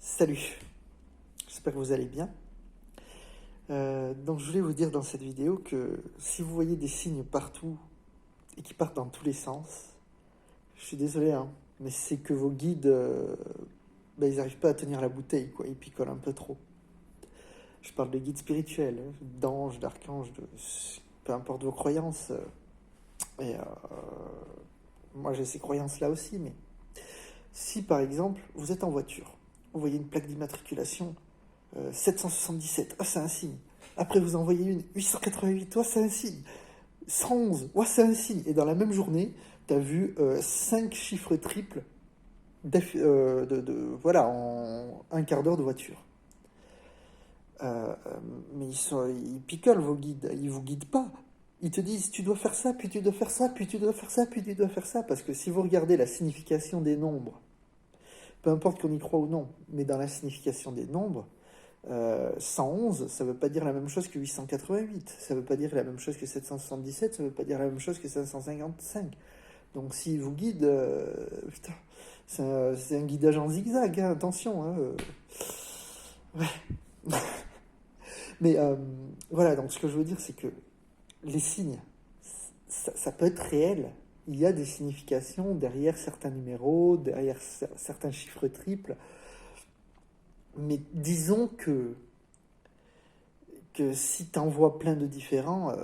Salut, j'espère que vous allez bien. Donc je voulais vous dire dans cette vidéo que si vous voyez des signes partout et qui partent dans tous les sens, je suis désolé, hein, mais c'est que vos guides, ils n'arrivent pas à tenir la bouteille, quoi, ils picolent un peu trop. Je parle de guides spirituels, hein, d'anges, d'archanges, peu importe vos croyances. Et moi j'ai ces croyances-là aussi, mais si par exemple vous êtes en voiture, vous voyez une plaque d'immatriculation 777, c'est un signe. Après, vous envoyez une 888, c'est un signe. 111, c'est un signe. Et dans la même journée, tu as vu 5 chiffres triples voilà, en un quart d'heure de voiture. Mais ils picolent vos guides, ils vous guident pas. Ils te disent tu dois faire ça, puis tu dois faire ça, puis tu dois faire ça, puis tu dois faire ça. Parce que si vous regardez la signification des nombres, peu importe qu'on y croit ou non, mais dans la signification des nombres, 111, ça ne veut pas dire la même chose que 888, ça ne veut pas dire la même chose que 777, ça ne veut pas dire la même chose que 555. Donc s'il vous guide, putain, c'est un guidage en zigzag, hein, attention. Hein, ouais. Mais voilà, donc ce que je veux dire, c'est que les signes, ça peut être réel. Il y a des significations derrière certains numéros, derrière certains chiffres triples. Mais disons que si tu en vois plein de différents,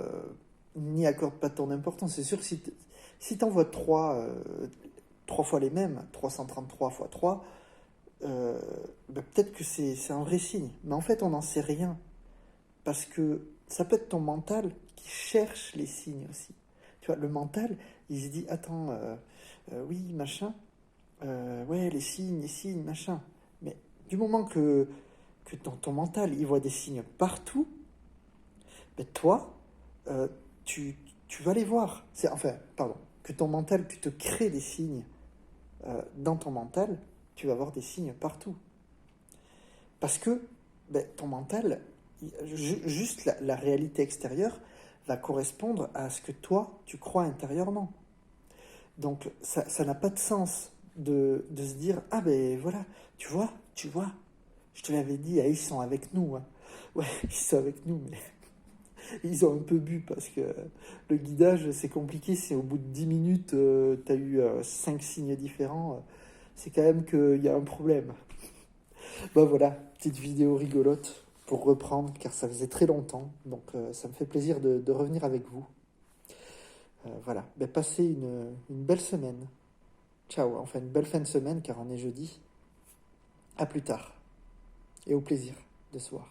n'y accorde pas ton importance. C'est sûr que si tu en vois trois fois les mêmes, 333 fois 3, peut-être que c'est un vrai signe. Mais en fait, on n'en sait rien. Parce que ça peut être ton mental qui cherche les signes aussi. Tu vois, le mental, il se dit, attends, oui, machin, ouais, les signes, machin. Mais du moment que ton mental, il voit des signes partout, ben toi, tu vas les voir. Que ton mental, tu te crées des signes dans ton mental, tu vas voir des signes partout. Parce que ton mental, juste la réalité extérieure va correspondre à ce que toi, tu crois intérieurement. Donc ça n'a pas de sens de se dire, ah ben voilà, tu vois, je te l'avais dit, ils sont avec nous. Hein. Ouais, ils sont avec nous, mais ils ont un peu bu parce que le guidage, c'est compliqué. Si au bout de 10 minutes, tu as eu 5 signes différents, c'est quand même qu'il y a un problème. Voilà, petite vidéo rigolote pour reprendre, car ça faisait très longtemps. Donc ça me fait plaisir de revenir avec vous. Voilà, passez une belle semaine. Ciao, enfin une belle fin de semaine, car on est jeudi. À plus tard. Et au plaisir de se voir.